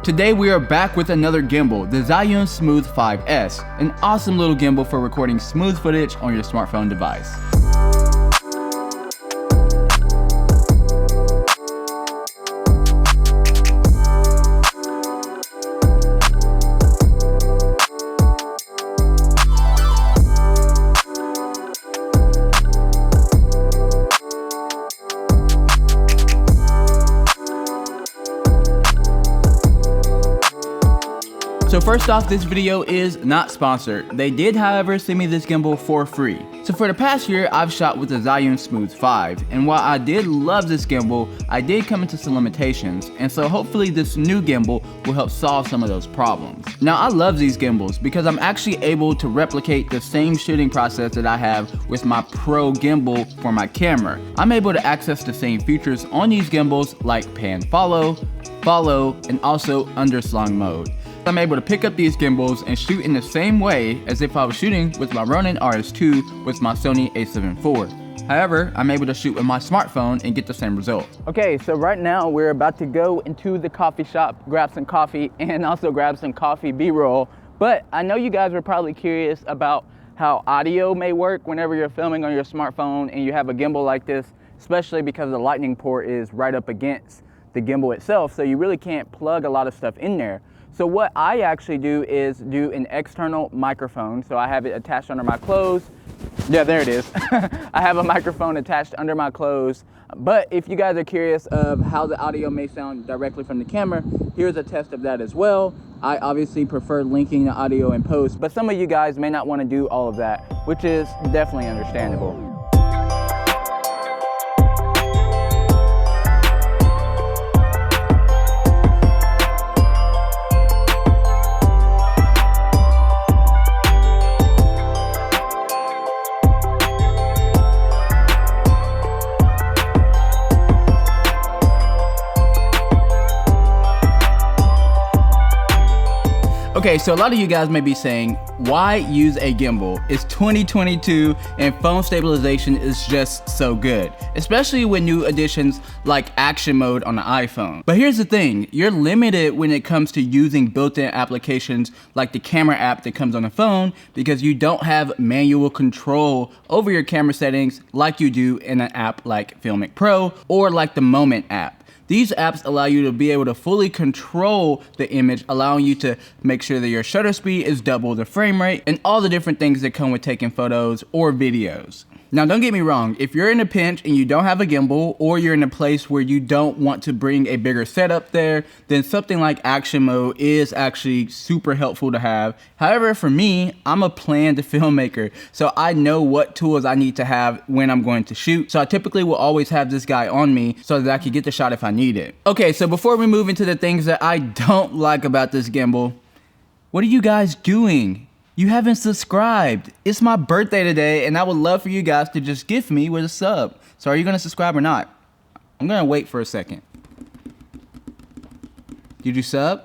Today we are back with another gimbal, the Zhiyun Smooth 5S, an awesome little gimbal for recording smooth footage on your smartphone device. So first off, this video is not sponsored. They did, however, send me this gimbal for free. So for the past year, I've shot with the Zhiyun Smooth 5, and while I did love this gimbal, I did come into some limitations, and so hopefully this new gimbal will help solve some of those problems. Now I love these gimbals because I'm actually able to replicate the same shooting process that I have with my Pro gimbal for my camera. I'm able to access the same features on these gimbals like pan follow, and also underslung mode. I'm able to pick up these gimbals and shoot in the same way as if I was shooting with my Ronin RS2 with my Sony a7 IV. However, I'm able to shoot with my smartphone and get the same result. Okay, so right now we're about to go into the coffee shop, grab some coffee, and also grab some coffee B-roll. But I know you guys are probably curious about how audio may work whenever you're filming on your smartphone and you have a gimbal like this, especially because the lightning port is right up against the gimbal itself, so you really can't plug a lot of stuff in there. So what I actually do is do an external microphone. So I have it attached under my clothes. Yeah, there it is. I have a microphone attached under my clothes. But if you guys are curious of how the audio may sound directly from the camera, here's a test of that as well. I obviously prefer linking the audio in post, but some of you guys may not want to do all of that, which is definitely understandable. Okay, so a lot of you guys may be saying, why use a gimbal? It's 2022 and phone stabilization is just so good, especially with new additions like action mode on the iPhone. But here's the thing, you're limited when it comes to using built-in applications like the camera app that comes on the phone because you don't have manual control over your camera settings like you do in an app like Filmic Pro or like the Moment app. These apps allow you to be able to fully control the image, allowing you to make sure that your shutter speed is double the frame rate and all the different things that come with taking photos or videos. Now don't get me wrong, if you're in a pinch and you don't have a gimbal or you're in a place where you don't want to bring a bigger setup there, then something like action mode is actually super helpful to have. However, for me, I'm a planned filmmaker, so I know what tools I need to have when I'm going to shoot. So I typically will always have this guy on me so that I can get the shot if I need it. Okay, so before we move into the things that I don't like about this gimbal, what are you guys doing? You haven't subscribed. It's my birthday today and I would love for you guys to just gift me with a sub. So are you gonna subscribe or not? I'm gonna wait for a second. Did you sub?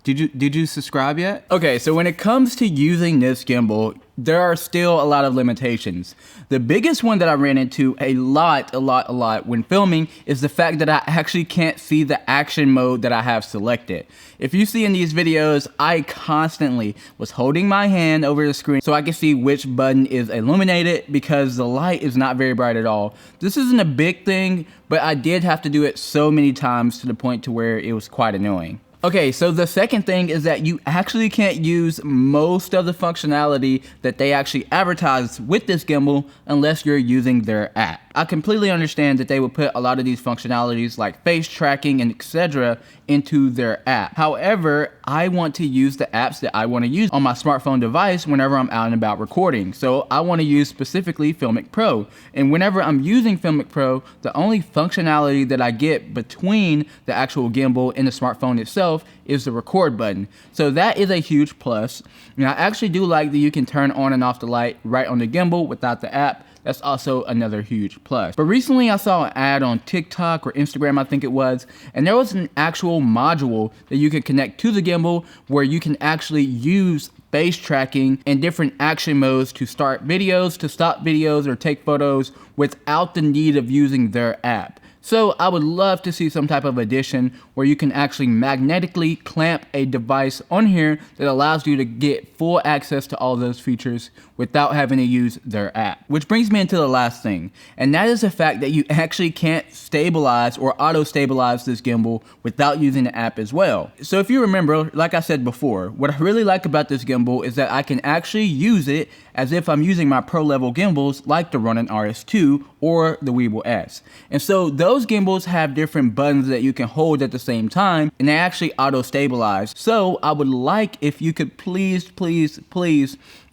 Did you subscribe yet? Okay, so when it comes to using this gimbal, there are still a lot of limitations. The biggest one that I ran into a lot when filming is the fact that I actually can't see the action mode that I have selected. If you see in these videos, I constantly was holding my hand over the screen so I can see which button is illuminated because the light is not very bright at all. This isn't a big thing, but I did have to do it so many times to the point to where it was quite annoying. Okay, so the second thing is that you actually can't use most of the functionality that they actually advertise with this gimbal unless you're using their app. I completely understand that they would put a lot of these functionalities like face tracking and etc. into their app. However, I want to use the apps that I want to use on my smartphone device whenever I'm out and about recording. So I want to use specifically Filmic Pro. And whenever I'm using Filmic Pro, the only functionality that I get between the actual gimbal and the smartphone itself is the record button. So that is a huge plus. And I actually do like that you can turn on and off the light right on the gimbal without the app. That's also another huge plus. But recently I saw an ad on TikTok or Instagram, I think it was, and there was an actual module that you could connect to the gimbal where you can actually use face tracking and different action modes to start videos, to stop videos, or take photos without the need of using their app. So I would love to see some type of addition where you can actually magnetically clamp a device on here that allows you to get full access to all those features without having to use their app. Which brings me into the last thing, and that is the fact that you actually can't stabilize or auto stabilize this gimbal without using the app as well. So if you remember, like I said before, what I really like about this gimbal is that I can actually use it as if I'm using my pro level gimbals like the Ronin RS2 or the Weebill S. And so those gimbals have different buttons that you can hold at the same time, and they actually auto stabilize. So I would like if you could please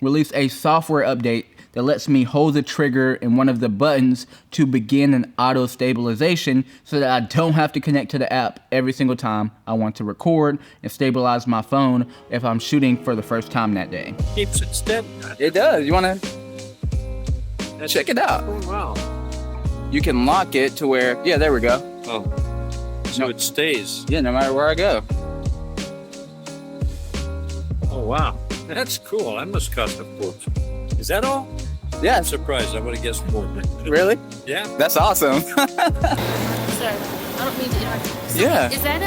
release a software update that lets me hold the trigger and one of the buttons to begin an auto stabilization so that I don't have to connect to the app every single time I want to record and stabilize my phone if I'm shooting for the first time that day. Keeps it steady. It does. You want to check it out? Oh, wow. You can lock it to where, yeah, there we go. Oh, so it stays. Yeah, no matter where I go. Oh, wow. That's cool. That must cost a fortune. Is that all? Yeah. I'm surprised. I would have guessed more. Really? Yeah. That's awesome. Sorry, I don't mean to interrupt. So Yeah. Is that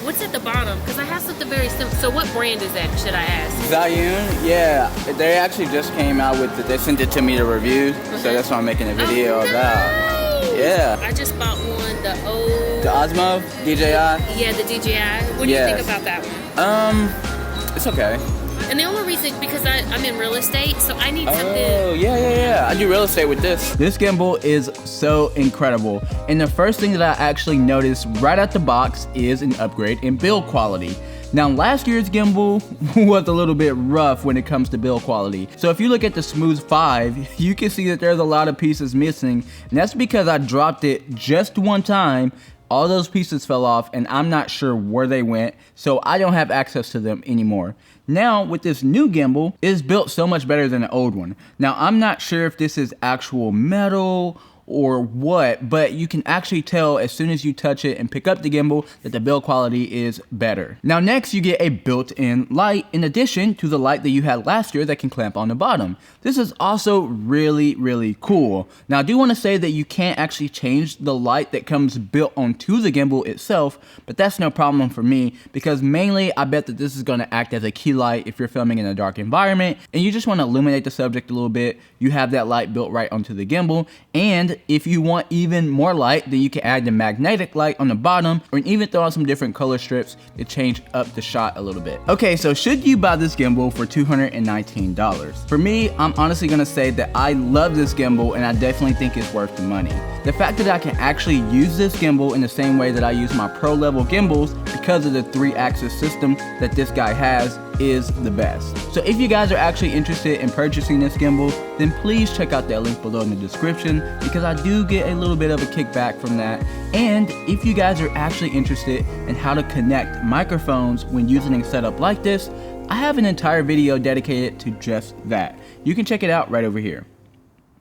what's at the bottom? Because I have something very simple. So what brand is that, should I ask? Zhiyun, yeah. They actually just came out with they sent it to me to review, so that's what I'm making a video about. Yeah. I just bought one, the old... The Osmo DJI? Yeah, the DJI. What do you think about that one? It's okay. And the only reason, because I'm in real estate, so I need something... Oh, yeah. I do real estate with this. This gimbal is so incredible. And the first thing that I actually noticed right out the box is an upgrade in build quality. Now, last year's gimbal was a little bit rough when it comes to build quality. So if you look at the Smooth 5, you can see that there's a lot of pieces missing. And that's because I dropped it just one time. All those pieces fell off and I'm not sure where they went, so I don't have access to them anymore. Now with this new gimbal, it is built so much better than the old one. Now I'm not sure if this is actual metal or what, but you can actually tell as soon as you touch it and pick up the gimbal that the build quality is better. Now next you get a built-in light in addition to the light that you had last year that can clamp on the bottom. This is also really cool. Now I do want to say that you can't actually change the light that comes built onto the gimbal itself, but that's no problem for me because mainly I bet that this is going to act as a key light if you're filming in a dark environment and you just want to illuminate the subject a little bit. You have that light built right onto the gimbal, and if you want even more light, then you can add the magnetic light on the bottom or even throw on some different color strips to change up the shot a little bit. Okay, so should you buy this gimbal for $219? For me, I'm honestly gonna say that I love this gimbal and I definitely think it's worth the money. The fact that I can actually use this gimbal in the same way that I use my pro level gimbals because of the 3-axis system that this guy has is the best. So if you guys are actually interested in purchasing this gimbal, then please check out that link below in the description because I do get a little bit of a kickback from that. And if you guys are actually interested in how to connect microphones when using a setup like this, I have an entire video dedicated to just that. You can check it out right over here.